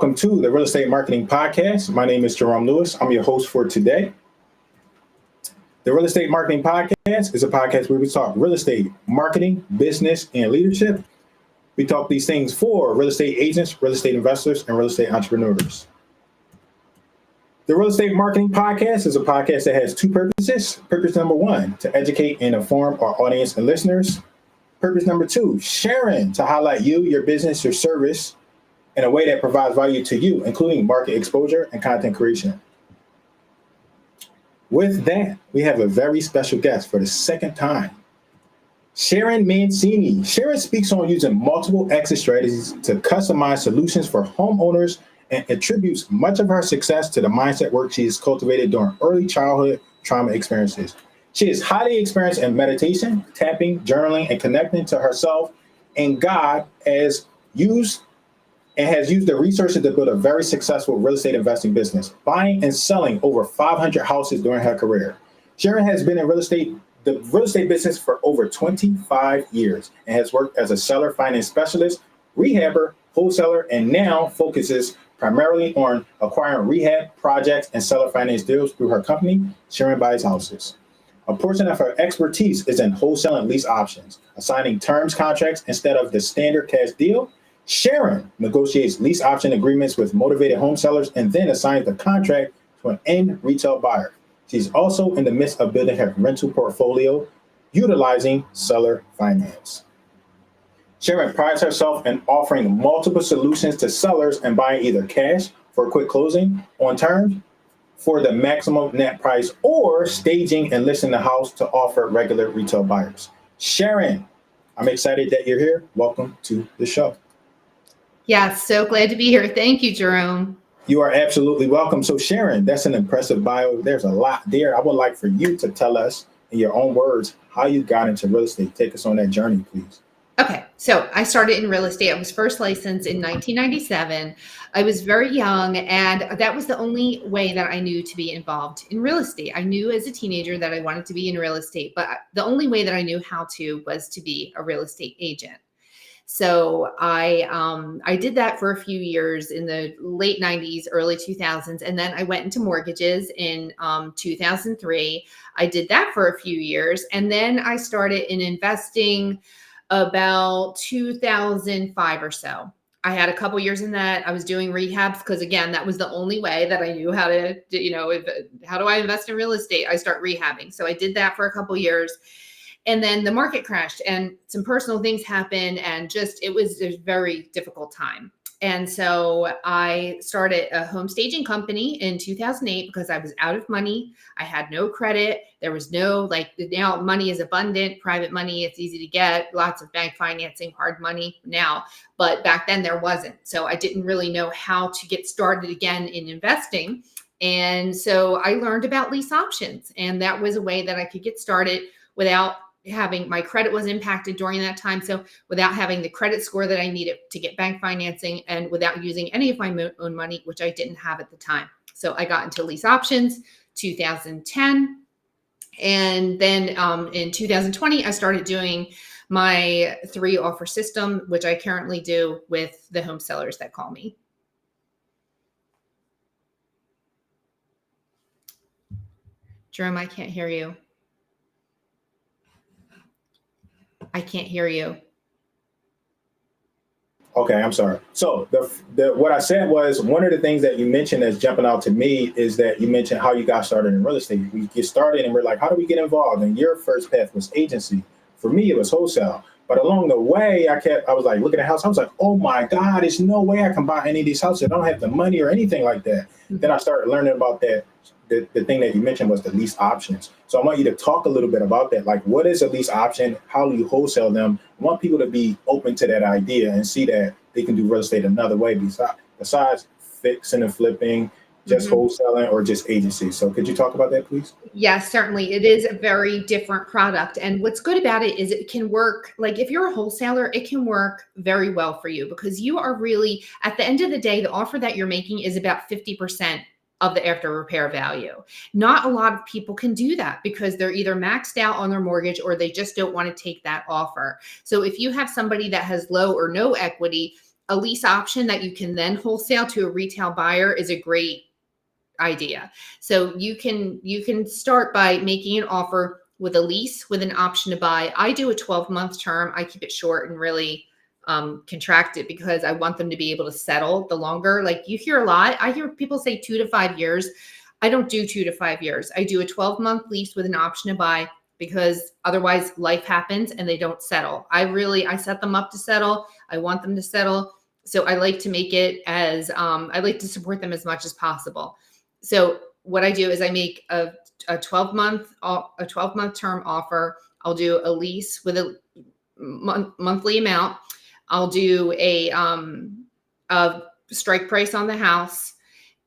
Welcome to the Real Estate Marketing Podcast. My name is Jerome Lewis. I'm your host for today. The Real Estate Marketing Podcast is a podcast where we talk real estate, marketing, business, and leadership. We talk these things for real estate agents, real estate investors, and real estate entrepreneurs. The Real Estate Marketing Podcast is a podcast that has two purposes. Purpose number one, to educate and inform our audience and listeners. Purpose number two, Sharyn, to highlight you, your business, your service in a way that provides value to you, including market exposure and content creation. With that, we have a very special guest for the second time, Sharyn Mancini. Sharyn speaks on using multiple exit strategies to customize solutions for homeowners and attributes much of her success to the mindset work she has cultivated during early childhood trauma experiences. She is highly experienced in meditation, tapping, journaling, and connecting to herself and God has used the resources to build a very successful real estate investing business, buying and selling over 500 houses during her career. Sharyn has been in the real estate business for over 25 years and has worked as a seller finance specialist, rehabber, wholesaler, and now focuses primarily on acquiring rehab projects and seller finance deals through her company, Sharyn Buys Houses. A portion of her expertise is in wholesaling lease options, assigning terms contracts instead of the standard cash deal. Sharyn negotiates lease option agreements with motivated home sellers and then assigns the contract to an end retail buyer. She's also in the midst of building her rental portfolio, utilizing seller finance. Sharyn prides herself in offering multiple solutions to sellers and buying either cash for a quick closing on terms for the maximum net price or staging and listing the house to offer regular retail buyers. Sharyn, I'm excited that you're here. Welcome to the show. Yeah, so glad to be here. Thank you, Jerome. You are absolutely welcome. So Sharyn, that's an impressive bio. There's a lot there. I would like for you to tell us in your own words how you got into real estate. Take us on that journey, please. Okay, so I started in real estate. I was first licensed in 1997. I was very young, and that was the only way that I knew to be involved in real estate. I knew as a teenager that I wanted to be in real estate, but the only way that I knew how to was to be a real estate agent. So I did that for a few years in the late 90s, early 2000s, and then I went into mortgages in 2003. I did that for a few years, and then I started in investing about 2005 or so. I had a couple years in that. I was doing rehabs because, again, that was the only way that I knew how to, how do I invest in real estate? I start rehabbing. So I did that for a couple years. And then the market crashed and some personal things happened and it was a very difficult time. And so I started a home staging company in 2008 because I was out of money. I had no credit. There was no, now money is abundant, private money, it's easy to get, lots of bank financing, hard money now. But back then there wasn't. So I didn't really know how to get started again in investing. And so I learned about lease options. And that was a way that I could get started without having my credit was impacted during that time. So without having the credit score that I needed to get bank financing and without using any of my own money, which I didn't have at the time. So I got into lease options 2010. And then in 2020, I started doing my 3 offer system, which I currently do with the home sellers that call me. Jerome, I can't hear you. I can't hear you. Okay, I'm sorry. So what I said was one of the things that you mentioned that's jumping out to me is that you mentioned how you got started in real estate. We get started and we're like, how do we get involved? And your first path was agency. For me, it was wholesale. But along the way, I was like looking at a house. I was like, oh my God, there's no way I can buy any of these houses. I don't have the money or anything like that. Mm-hmm. Then I started learning about that. The thing that you mentioned was the lease options. So I want you to talk a little bit about that. Like, what is a lease option? How do you wholesale them? I want people to be open to that idea and see that they can do real estate another way besides fixing and flipping, just wholesaling or just agency. So could you talk about that, please? Yes, certainly. It is a very different product. And what's good about it is it can work, like if you're a wholesaler, it can work very well for you because you are really, at the end of the day, the offer that you're making is about 50% of the after repair value. Not a lot of people can do that because they're either maxed out on their mortgage or they just don't want to take that offer. So if you have somebody that has low or no equity, a lease option that you can then wholesale to a retail buyer is a great idea. So you can start by making an offer with a lease with an option to buy. I do a 12-month term. I keep it short and really contract it because I want them to be able to settle the longer. Like you hear a lot. I hear people say 2 to 5 years. I don't do 2 to 5 years. I do a 12-month lease with an option to buy because otherwise life happens and they don't settle. I set them up to settle. I want them to settle. So I like to make it as, I like to support them as much as possible. So what I do is I make a 12-month term offer. I'll do a lease with a monthly amount. I'll do a strike price on the house,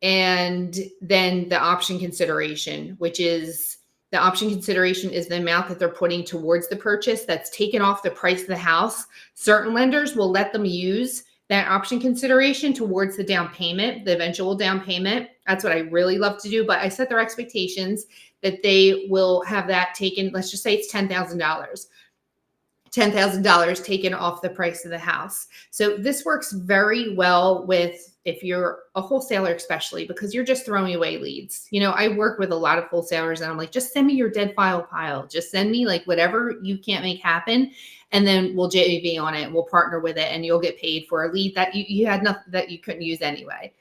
and then the option consideration, which is the option consideration is the amount that they're putting towards the purchase that's taken off the price of the house. Certain lenders will let them use that option consideration towards the down payment, the eventual down payment. That's what I really love to do. But I set their expectations that they will have that taken. Let's just say it's $10,000. $10,000 taken off the price of the house. So this works very well with if you're a wholesaler, especially because you're just throwing away leads. You know, I work with a lot of wholesalers and I'm like, just send me your dead file pile. Just send me like whatever you can't make happen. And then we'll JV on it. We'll partner with it and you'll get paid for a lead that you had nothing that you couldn't use anyway.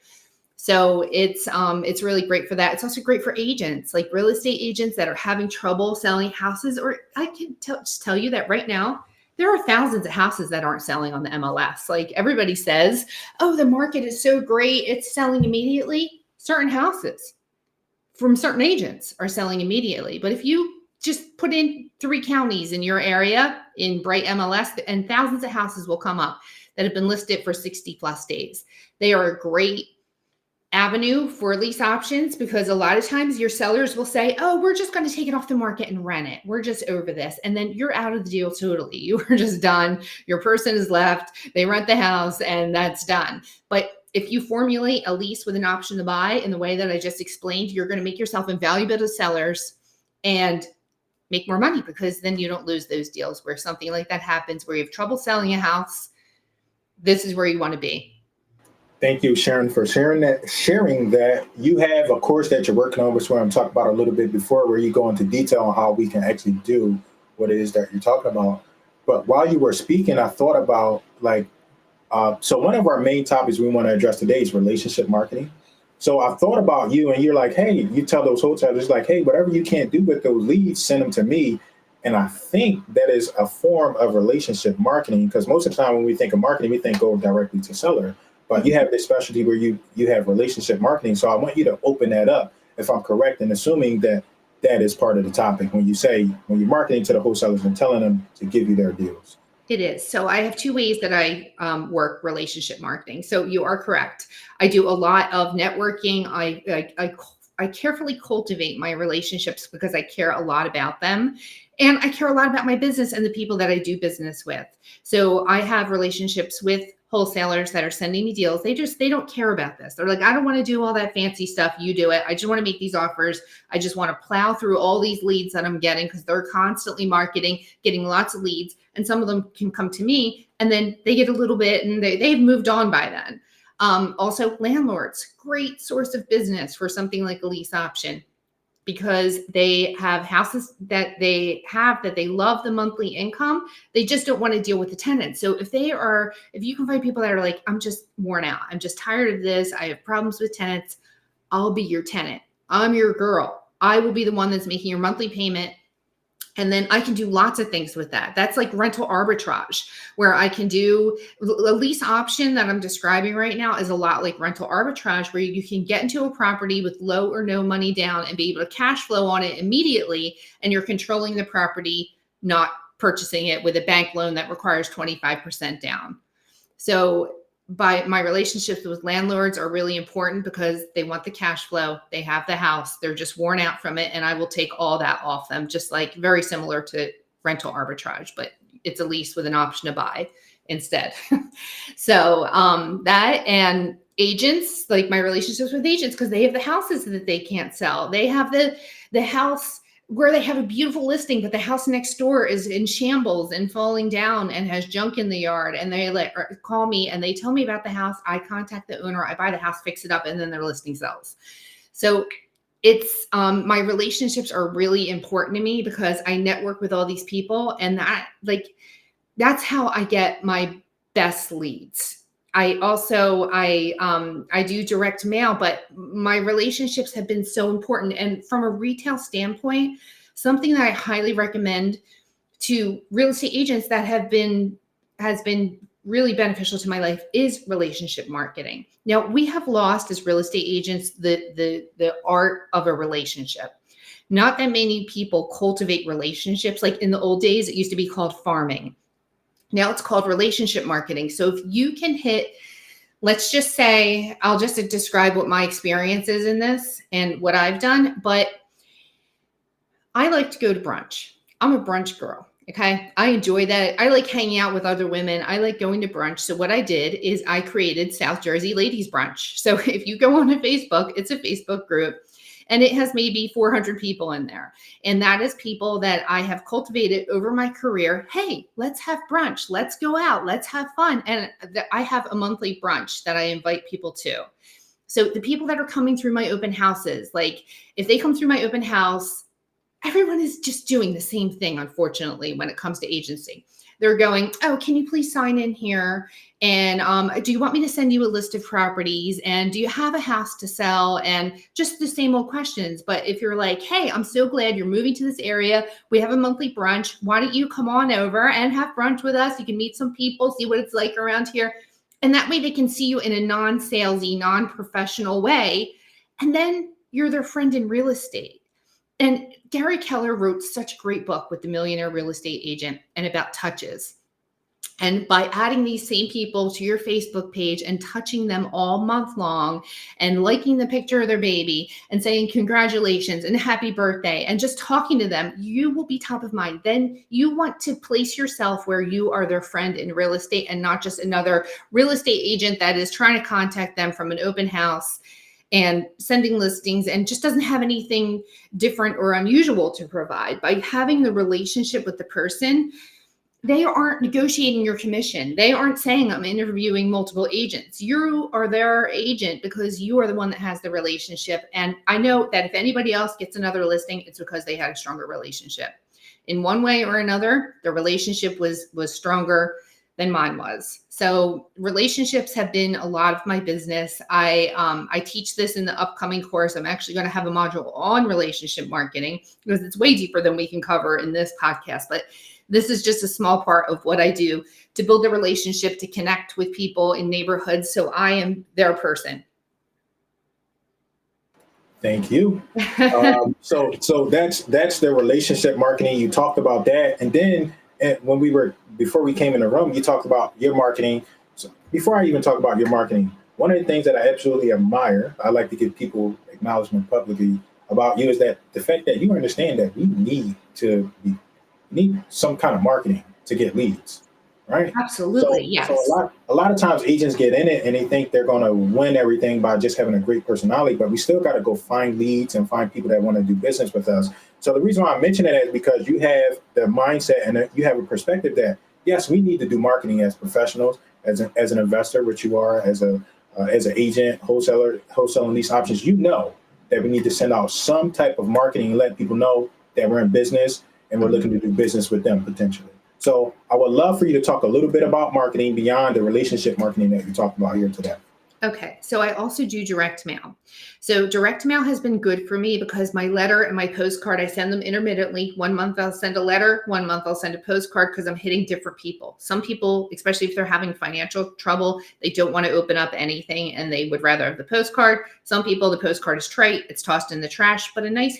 So it's really great for that. It's also great for agents, like real estate agents that are having trouble selling houses. Or I can just tell you that right now, there are thousands of houses that aren't selling on the MLS. Like everybody says, oh, the market is so great, it's selling immediately. Certain houses from certain agents are selling immediately. But if you just put in 3 counties in your area in bright MLS, and thousands of houses will come up that have been listed for 60 plus days. They are a great avenue for lease options because a lot of times your sellers will say, oh, we're just going to take it off the market and rent it. We're just over this. And then you're out of the deal totally. You are just done. Your person is left. They rent the house and that's done. But if you formulate a lease with an option to buy in the way that I just explained, you're going to make yourself invaluable to sellers and make more money because then you don't lose those deals where something like that happens, where you have trouble selling a house. This is where you want to be. Thank you, Sharyn, for sharing that. You have a course that you're working on, which we're going to talk about a little bit before, where you go into detail on how we can actually do what it is that you're talking about. But while you were speaking, I thought about so one of our main topics we want to address today is relationship marketing. So I thought about you and you're like, hey, you tell those wholesalers like, hey, whatever you can't do with those leads, send them to me. And I think that is a form of relationship marketing because most of the time when we think of marketing, we think go directly to seller. But you have this specialty where you have relationship marketing. So I want you to open that up, if I'm correct, in assuming that that is part of the topic when you're marketing to the wholesalers and telling them to give you their deals. It is. So I have 2 ways that I work relationship marketing. So you are correct. I do a lot of networking. I carefully cultivate my relationships because I care a lot about them. And I care a lot about my business and the people that I do business with. So I have relationships with wholesalers that are sending me deals. They don't care about this. They're like, I don't want to do all that fancy stuff. You do it. I just want to make these offers. I just want to plow through all these leads that I'm getting because they're constantly marketing, getting lots of leads. And some of them can come to me and then they get a little bit and they've moved on by then. Also landlords, great source of business for something like a lease option, because they have houses that they love the monthly income. They just don't want to deal with the tenants. So if you can find people that are like, I'm just worn out. I'm just tired of this. I have problems with tenants. I'll be your tenant. I'm your girl. I will be the one that's making your monthly payment. And then I can do lots of things with that. That's like rental arbitrage, where I can do a lease option that I'm describing right now is a lot like rental arbitrage, where you can get into a property with low or no money down and be able to cash flow on it immediately. And you're controlling the property, not purchasing it with a bank loan that requires 25% down. So my relationships with landlords are really important because they want the cash flow. They have the house. They're just worn out from it. And I will take all that off them, just like very similar to rental arbitrage, but it's a lease with an option to buy instead. So that, and agents, like my relationships with agents, because they have the houses that they can't sell. They have the house where they have a beautiful listing, but the house next door is in shambles and falling down and has junk in the yard. And they call me and they tell me about the house. I contact the owner, I buy the house, fix it up, and then their listing sells. So it's my relationships are really important to me because I network with all these people, and that's how I get my best leads. I do direct mail, but my relationships have been so important. And from a retail standpoint, something that I highly recommend to real estate agents that has been really beneficial to my life is relationship marketing. Now, we have lost as real estate agents the art of a relationship. Not that many people cultivate relationships. Like in the old days, it used to be called farming. Now it's called relationship marketing. So if you can hit, let's just say, I'll just describe what my experience is in this and what I've done, but I like to go to brunch. I'm a brunch girl. Okay. I enjoy that. I like hanging out with other women. I like going to brunch. So what I did is I created South Jersey Ladies Brunch. So if you go on to Facebook, it's a Facebook group. And it has maybe 400 people in there. And that is people that I have cultivated over my career. Hey, let's have brunch. Let's go out. Let's have fun. And I have a monthly brunch that I invite people to. So the people that are coming through my open houses, like if they come through my open house, everyone is just doing the same thing, unfortunately, when it comes to agency. They're going, oh, can you please sign in here? And do you want me to send you a list of properties? And do you have a house to sell? And just the same old questions. But if you're like, hey, I'm so glad you're moving to this area. We have a monthly brunch. Why don't you come on over and have brunch with us? You can meet some people, see what it's like around here. And that way they can see you in a non-salesy, non-professional way. And then you're their friend in real estate. And Gary Keller wrote such a great book with The Millionaire Real Estate Agent and about touches. And by adding these same people to your Facebook page and touching them all month long and liking the picture of their baby and saying congratulations and happy birthday and just talking to them, you will be top of mind. Then you want to place yourself where you are their friend in real estate and not just another real estate agent that is trying to contact them from an open house and sending listings and just doesn't have anything different or unusual to provide. By having the relationship with the person, they aren't negotiating your commission. They aren't saying I'm interviewing multiple agents. You are their agent because you are the one that has the relationship. And I know that if anybody else gets another listing, it's because they had a stronger relationship. In one way or another, the relationship was stronger than mine was. So relationships have been a lot of my business. I teach this in the upcoming course. I'm actually going to have a module on relationship marketing because it's way deeper than we can cover in this podcast. But this is just a small part of what I do to build a relationship, to connect with people in neighborhoods. So I am their person. Thank you. So that's the relationship marketing. You talked about that. And then before we came in the room, you talked about your marketing. So before I even talk about your marketing, one of the things that I absolutely admire, I like to give people acknowledgement publicly about you, is that the fact that you understand that we need some kind of marketing to get leads, right? Absolutely, yes. So a lot of times agents get in it and they think they're going to win everything by just having a great personality, but we still got to go find leads and find people that want to do business with us. So the reason why I mention it is because you have the mindset and you have a perspective that, yes, we need to do marketing as professionals, as an investor, which you are, as an agent, wholesaling these options. You know that we need to send out some type of marketing and let people know that we're in business and we're looking to do business with them potentially. So I would love for you to talk a little bit about marketing beyond the relationship marketing that you talked about here today. Okay, so I also do direct mail. So direct mail has been good for me because my letter and my postcard, I send them intermittently. 1 month I'll send a letter, 1 month I'll send a postcard because I'm hitting different people. Some people, especially if they're having financial trouble, they don't want to open up anything and they would rather have the postcard. Some people, the postcard is trite, it's tossed in the trash, but a nice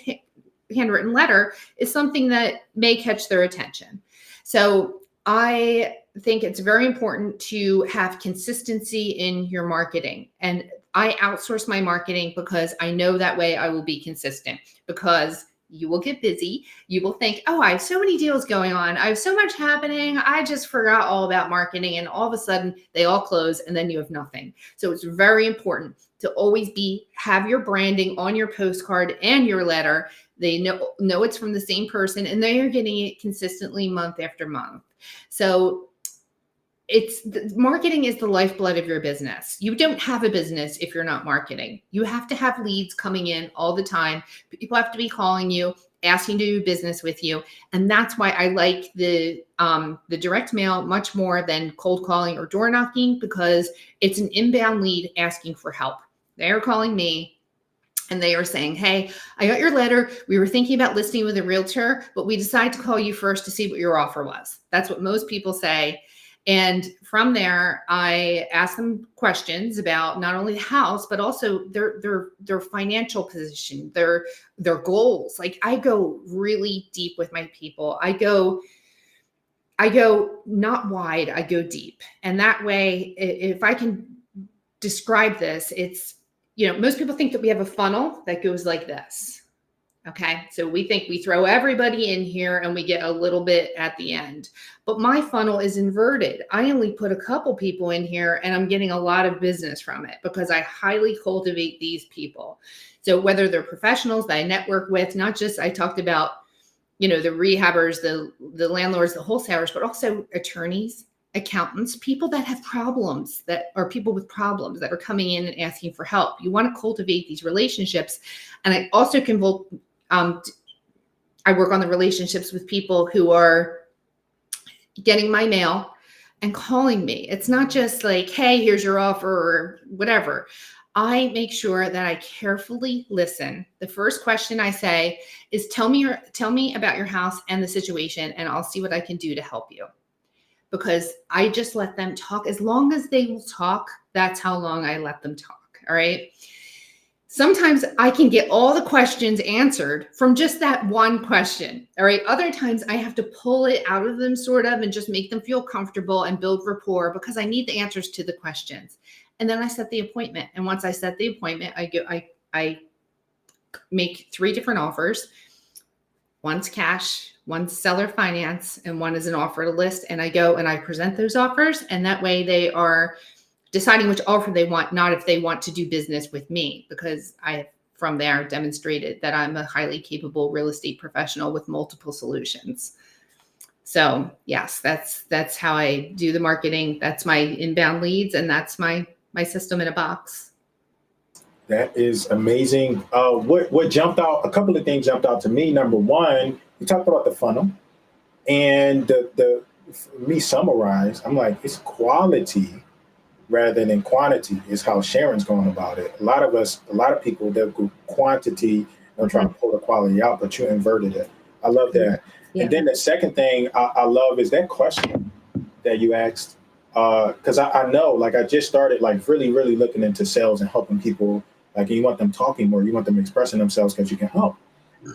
handwritten letter is something that may catch their attention. So I think it's very important to have consistency in your marketing. And I outsource my marketing because I know that way I will be consistent. Because You will get busy. You will think, oh, I have so many deals going on. I have so much happening. I just forgot all about marketing. And all of a sudden they all close and then you have nothing. So it's very important to always have your branding on your postcard and your letter. They know it's from the same person and they are getting it consistently month after month. So marketing is the lifeblood of your business. You don't have a business if you're not marketing. You have to have leads coming in all the time. People have to be calling you, asking to do business with you. And that's why I like the direct mail much more than cold calling or door knocking, because it's an inbound lead asking for help. They're calling me and they are saying, hey, I got your letter. We were thinking about listing with a realtor, but we decided to call you first to see what your offer was. That's what most people say. And from there, I ask them questions about not only the house, but also their financial position, their goals. Like, I go really deep with my people. I go not wide, I go deep. And that way, if I can describe this, it's, most people think that we have a funnel that goes like this. Okay. So we think we throw everybody in here and we get a little bit at the end, but my funnel is inverted. I only put a couple people in here and I'm getting a lot of business from it because I highly cultivate these people. So whether they're professionals that I network with, not just, I talked about, the rehabbers, the landlords, the wholesalers, but also attorneys, accountants, people that have problems, that are people with problems that are coming in and asking for help. You want to cultivate these relationships. And I also I work on the relationships with people who are getting my mail and calling me. It's not just like, hey, here's your offer or whatever. I make sure that I carefully listen. The first question I say is, tell me about your house and the situation, and I'll see what I can do to help you. Because I just let them talk. As long as they will talk, that's how long I let them talk. All right. Sometimes I can get all the questions answered from just that one question. All right. Other times I have to pull it out of them sort of and just make them feel comfortable and build rapport because I need the answers to the questions. And then I set the appointment. And once I set the appointment, I make 3 different offers. One's cash, one's seller finance, and one is an offer to list. And I go and I present those offers. And that way they are deciding which offer they want, not if they want to do business with me, because I have from there demonstrated that I'm a highly capable real estate professional with multiple solutions. So yes, that's how I do the marketing. That's my inbound leads, and that's my system in a box. That is amazing. What jumped out? A couple of things jumped out to me. Number one, you talked about the funnel, and me summarize. I'm like, it's quality rather than quantity is how Sharyn's going about it. A lot of people, they'll go quantity, they'll try to pull the quality out, but you inverted it. I love that. Yeah. And then the second thing I love is that question that you asked, because I know, like, I just started like really, really looking into sales and helping people. Like, you want them talking more, you want them expressing themselves because you can help.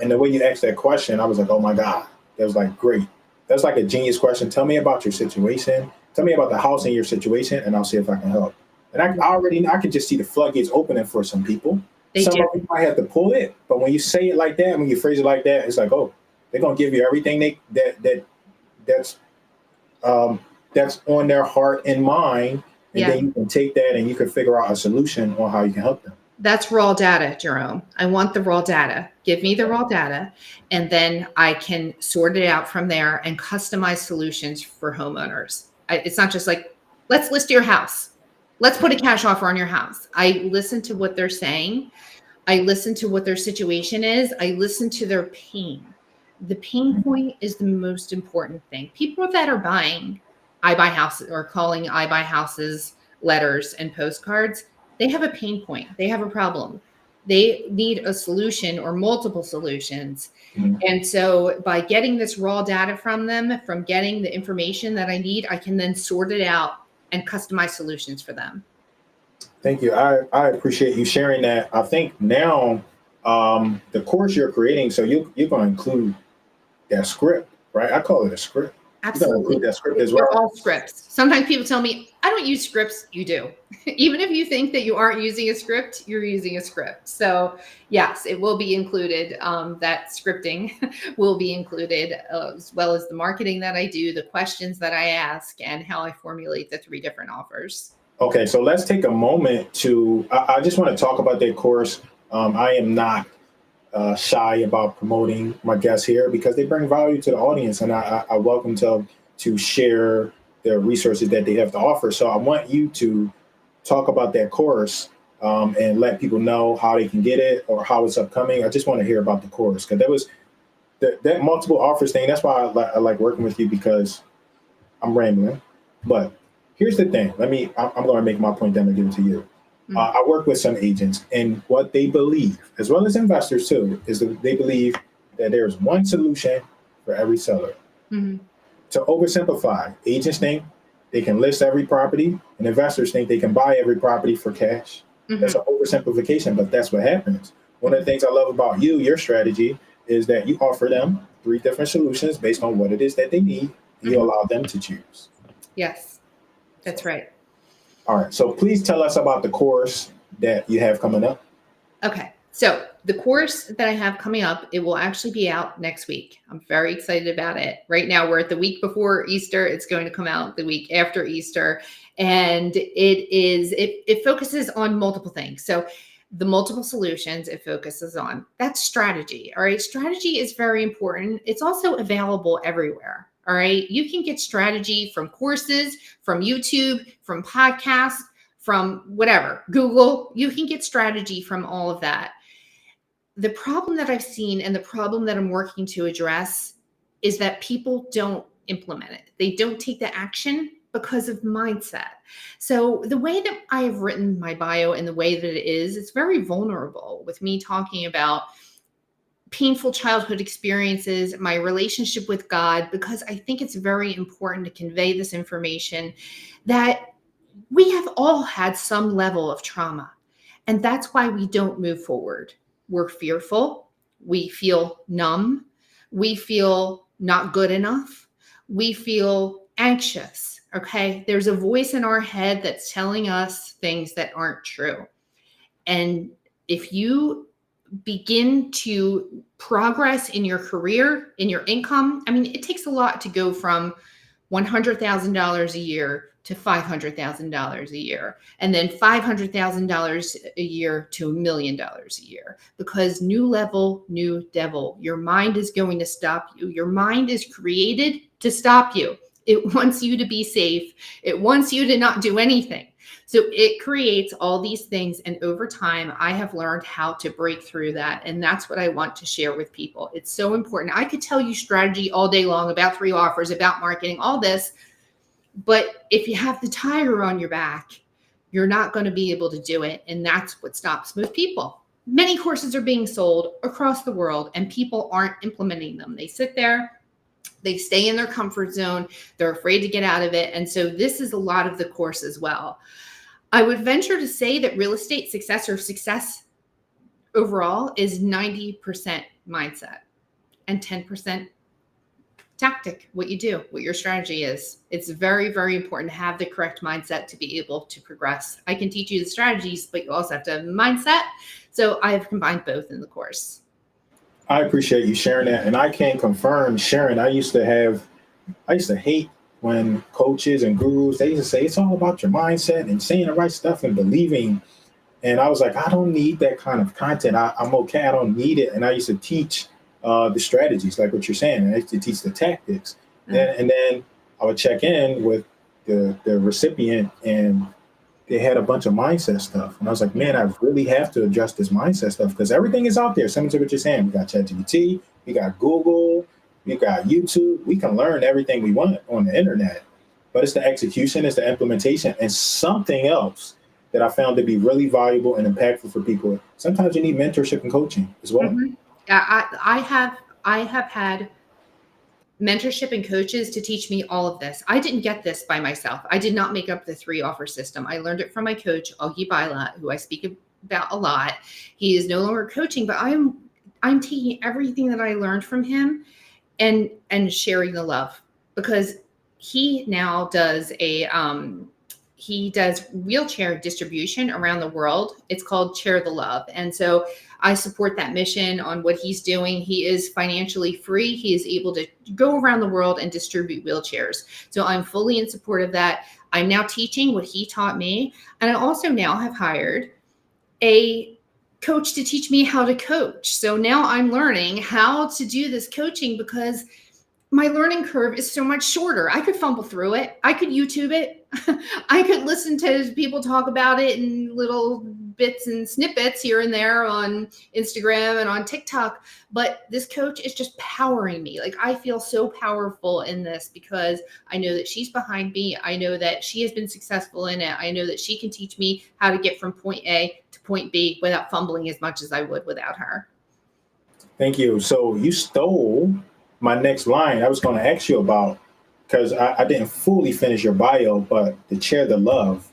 And the way you asked that question, I was like, oh my God, that was like great. That's like a genius question. Tell me about your situation. Tell me about the house and your situation, and I'll see if I can help. And I can just see the floodgates opening for some people. Some people might have to pull it, but when you say it like that, when you phrase it like that, it's like, oh, they're gonna give you everything that's on their heart and mind, and then you can take that and you can figure out a solution on how you can help them. That's raw data, Jerome. I want the raw data. Give me the raw data, and then I can sort it out from there and customize solutions for homeowners. It's not just like, let's list your house. Let's put a cash offer on your house. I listen to what they're saying. I listen to what their situation is. I listen to their pain. The pain point is the most important thing. People that are buying I Buy Houses or calling I Buy Houses letters and postcards, they have a pain point. They have a problem. They need a solution or multiple solutions. Mm-hmm. And so by getting this raw data from them, from getting the information that I need, I can then sort it out and customize solutions for them. Thank you. I appreciate you sharing that. I think now the course you're creating, so you're going to include that script, right? I call it a script. Absolutely. Include that script as well. They're all scripts. Sometimes people tell me, I don't use scripts. You do. Even if you think that you aren't using a script, you're using a script. So yes, it will be included. That scripting will be included, as well as the marketing that I do, the questions that I ask, and how I formulate the 3 different offers. Okay, so let's take a moment to. I just want to talk about that course. I am not shy about promoting my guests here because they bring value to the audience, and I welcome to share the resources that they have to offer. So I want you to talk about that course and let people know how they can get it or how it's upcoming. I just want to hear about the course because that was that multiple offers thing. That's why I like working with you because I'm rambling. But here's the thing. I'm going to make my point, then I'll give it to you. Mhm. I work with some agents, and what they believe, as well as investors too, is that they believe that there's one solution for every seller. Mhm. To oversimplify, agents think they can list every property, and investors think they can buy every property for cash. That's Mhm. an oversimplification, but that's what happens. One of the Mhm. things I love about you, your strategy, is that you offer them 3 different solutions based on what it is that they need, and you Mhm. allow them to choose. Yes, So, that's right. all right. So please tell us about the course that you have coming up. Okay. So the course that I have coming up, it will actually be out next week. I'm very excited about it. Right now, we're at the week before Easter. It's going to come out the week after Easter. And it focuses on multiple things. So the multiple solutions it focuses on, that's strategy. All right. Strategy is very important. It's also available everywhere. All right. You can get strategy from courses, from YouTube, from podcasts, from whatever, Google. You can get strategy from all of that. The problem that I've seen and the problem that I'm working to address is that people don't implement it. They don't take the action because of mindset. So the way that I have written my bio and the way that it is, it's very vulnerable with me talking about painful childhood experiences, my relationship with God, because I think it's very important to convey this information that we have all had some level of trauma. And that's why we don't move forward. We're fearful. We feel numb. We feel not good enough. We feel anxious. Okay. There's a voice in our head that's telling us things that aren't true. And if you begin to progress in your career, in your income, I mean, it takes a lot to go from $100,000 a year to $500,000 a year, and then $500,000 a year to $1 million a year. Because new level, new devil. Your mind is going to stop you. Your mind is created to stop you. It wants you to be safe. It wants you to not do anything. So it creates all these things. And over time, I have learned how to break through that. And that's what I want to share with people. It's so important. I could tell you strategy all day long about 3 offers, about marketing, all this. But if you have the tire on your back, you're not going to be able to do it. And that's what stops most people. Many courses are being sold across the world and people aren't implementing them. They sit there, they stay in their comfort zone, they're afraid to get out of it. And so this is a lot of the course as well. I would venture to say that real estate success, or success overall, is 90% mindset and 10% tactic, what you do, what your strategy is. It's very, very important to have the correct mindset to be able to progress. I can teach you the strategies, but you also have to have a mindset. So I have combined both in the course. I appreciate you sharing that, and I can confirm, Sharon. I used to hate when coaches and gurus they used to say it's all about your mindset and saying the right stuff and believing. And I was like, I don't need that kind of content. I'm okay. I don't need it. And I used to teach the strategies, like what you're saying. And I used to teach the tactics. And then I would check in with the recipient, and they had a bunch of mindset stuff. And I was like, man, I really have to address this mindset stuff because everything is out there. Similar to what you're saying. We got ChatGPT, we got Google, we got YouTube. We can learn everything we want on the internet. But it's the execution, it's the implementation, and something else that I found to be really valuable and impactful for people. Sometimes you need mentorship and coaching as well. Mhm. I have had mentorship and coaches to teach me all of this. I didn't get this by myself. I did not make up the 3 offer system. I learned it from my coach, Augie Bila, who I speak about a lot. He is no longer coaching, but I'm taking everything that I learned from him and sharing the love, because he now does he does wheelchair distribution around the world. It's called Share the Love. And so I support that mission on what he's doing. He is financially free. He is able to go around the world and distribute wheelchairs. So I'm fully in support of that. I'm now teaching what he taught me. And I also now have hired a coach to teach me how to coach. So now I'm learning how to do this coaching because my learning curve is so much shorter. I could fumble through it. I could YouTube it. I could listen to people talk about it in little bits and snippets here and there on Instagram and on TikTok. But this coach is just powering me. Like, I feel so powerful in this because I know that she's behind me. I know that she has been successful in it. I know that she can teach me how to get from point A to point B without fumbling as much as I would without her. Thank you. So you stole my next line I was going to ask you about, because I didn't fully finish your bio, but to share the love,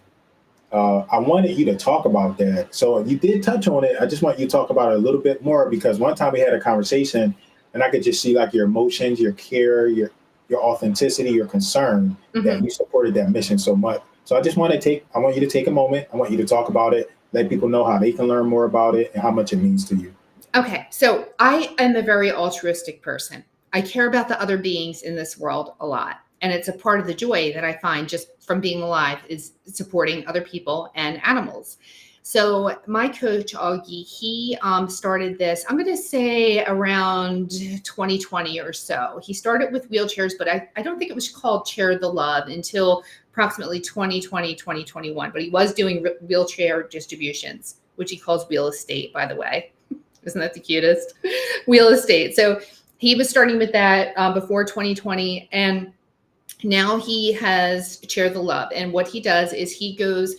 I wanted you to talk about that. So you did touch on it. I just want you to talk about it a little bit more, because one time we had a conversation and I could just see like your emotions, your care, your authenticity, your concern that you supported that mission so much. So I want you to take a moment. I want you to talk about it, let people know how they can learn more about it and how much it means to you. Okay. So I am a very altruistic person. I care about the other beings in this world a lot. And it's a part of the joy that I find just from being alive is supporting other people and animals. So my coach, Augie, he started this, I'm going to say around 2020 or so. He started with wheelchairs, but I don't think it was called Share the Love until approximately 2020, 2021. But he was doing wheelchair distributions, which he calls wheel estate, by the way. Isn't that the cutest? Wheel estate. So he was starting with that before 2020, and now he has Share the Love. And what he does is he goes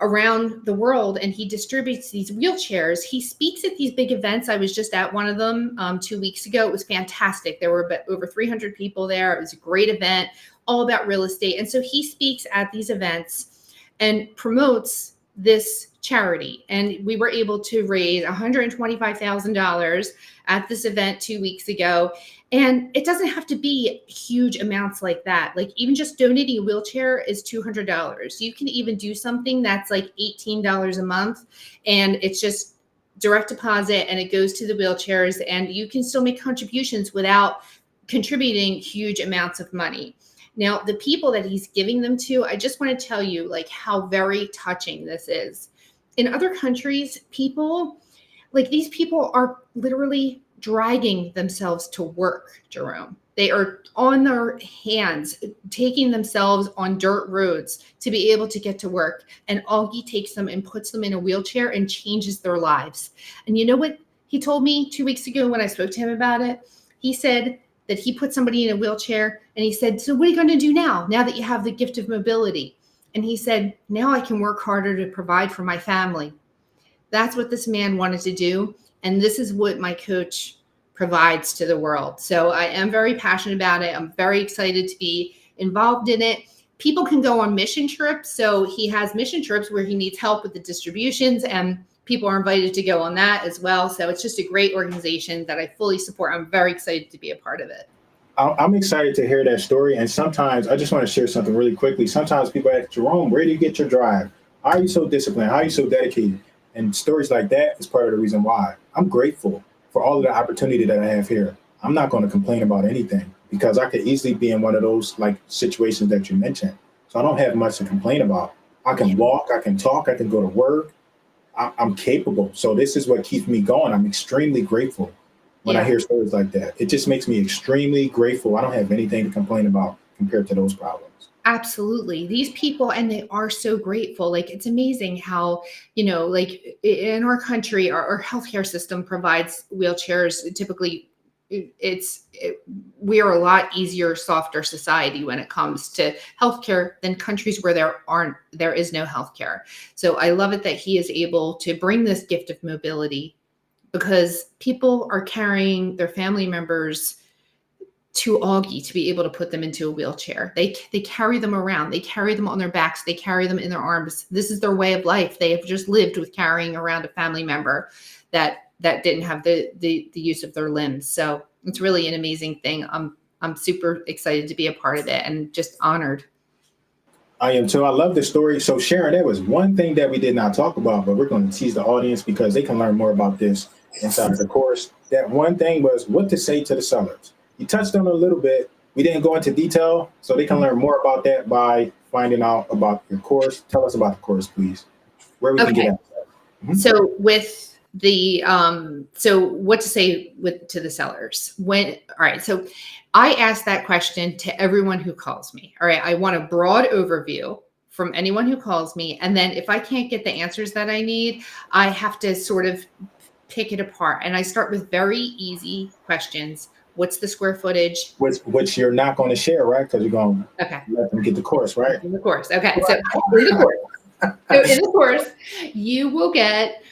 around the world and he distributes these wheelchairs. He speaks at these big events. I was just at one of them 2 weeks ago. It was fantastic. There were over 300 people there. It was a great event, all about real estate. And so he speaks at these events and promotes this charity. And we were able to raise $125,000 at this event 2 weeks ago. And it doesn't have to be huge amounts like that. Like, even just donating a wheelchair is $200. You can even do something that's like $18 a month, and it's just direct deposit and it goes to the wheelchairs, and you can still make contributions without contributing huge amounts of money. Now, the people that he's giving them to, I just want to tell you like how very touching this is. In other countries, these people are literally dragging themselves to work, Jerome. They are on their hands, taking themselves on dirt roads to be able to get to work. And Augie takes them and puts them in a wheelchair and changes their lives. And you know what he told me 2 weeks ago when I spoke to him about it? He said that he put somebody in a wheelchair and he said, so what are you going to do now that you have the gift of mobility? And he said, now I can work harder to provide for my family. That's what this man wanted to do. And this is what my coach provides to the world. So I am very passionate about it. I'm very excited to be involved in it. People can go on mission trips. So he has mission trips where he needs help with the distributions, and people are invited to go on that as well. So it's just a great organization that I fully support. I'm very excited to be a part of it. I'm excited to hear that story. And sometimes I just want to share something really quickly. Sometimes people ask, Jerome, where do you get your drive? How are you so disciplined? How are you so dedicated? And stories like that is part of the reason why I'm grateful for all of the opportunity that I have here. I'm not going to complain about anything, because I could easily be in one of those like situations that you mentioned. So I don't have much to complain about. I can walk, I can talk, I can go to work. I'm capable. So this is what keeps me going. I'm extremely grateful when I hear stories like that. It just makes me extremely grateful. I don't have anything to complain about compared to those problems. Absolutely. These people, and they are so grateful. Like, it's amazing how, like in our country, our healthcare system provides wheelchairs. Typically, we are a lot easier, softer society when it comes to healthcare than countries where there is no healthcare. So I love it that he is able to bring this gift of mobility, because people are carrying their family members to Augie to be able to put them into a wheelchair. They carry them around. They carry them on their backs. They carry them in their arms. This is their way of life. They have just lived with carrying around a family member that didn't have the use of their limbs. So it's really an amazing thing. I'm super excited to be a part of it and just honored. I am too. I love the story. So Sharon, there was one thing that we did not talk about, but we're going to tease the audience because they can learn more about this inside of the course. That one thing was what to say to the sellers. You touched on it a little bit. We didn't go into detail, so they can learn more about that by finding out about your course. Tell us about the course, please. Where we can Okay. get access. So with the so what to say to the sellers when all right, so I ask that question to everyone who calls me. All right, I want a broad overview from anyone who calls me, and then if I can't get the answers that I need, I have to sort of pick it apart, and I start with very easy questions. What's the square footage? Which you're not going to share, right? Because you're going Okay. to let them get the course, right? In the course. Okay. So in the course. So in the course, you will get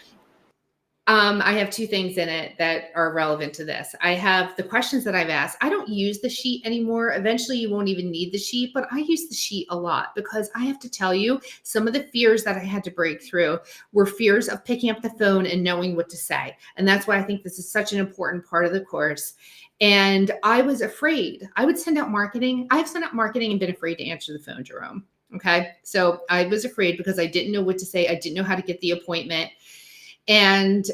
I have two things in it that are relevant to this. I have the questions that I've asked. I don't use the sheet anymore. Eventually, you won't even need the sheet, but I use the sheet a lot because I have to tell you, some of the fears that I had to break through were fears of picking up the phone and knowing what to say. And that's why I think this is such an important part of the course. And I was afraid. I would send out marketing. I've sent out marketing and been afraid to answer the phone, Jerome. Okay. So I was afraid because I didn't know what to say. I didn't know how to get the appointment. And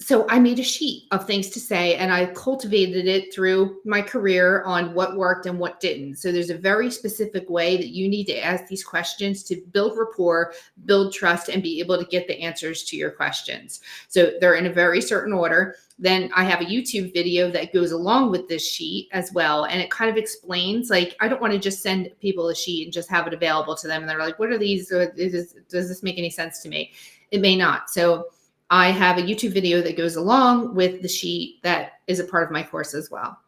so I made a sheet of things to say, and I cultivated it through my career on what worked and what didn't. So there's a very specific way that you need to ask these questions to build rapport, build trust, and be able to get the answers to your questions. So they're in a very certain order. Then I have a YouTube video that goes along with this sheet as well. And it kind of explains, like, I don't want to just send people a sheet and just have it available to them. And they're like, what are these? Does this make any sense to me? It may not. So I have a YouTube video that goes along with the sheet that is a part of my course as well.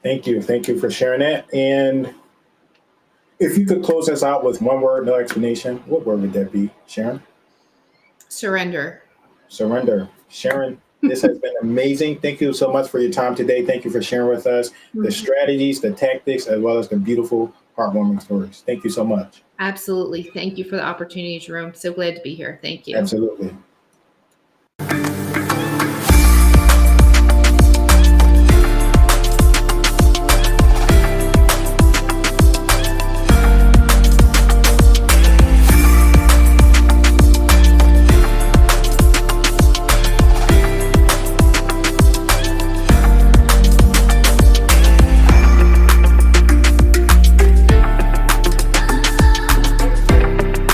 Thank you. Thank you for sharing that. And if you could close us out with one word, no explanation, what word would that be, Sharon? Surrender. Surrender. Sharon, this has been amazing. Thank you so much for your time today. Thank you for sharing with us the strategies, the tactics, as well as the beautiful, heartwarming stories. Thank you so much. Absolutely. Thank you for the opportunity, Jerome. So glad to be here. Thank you. Absolutely.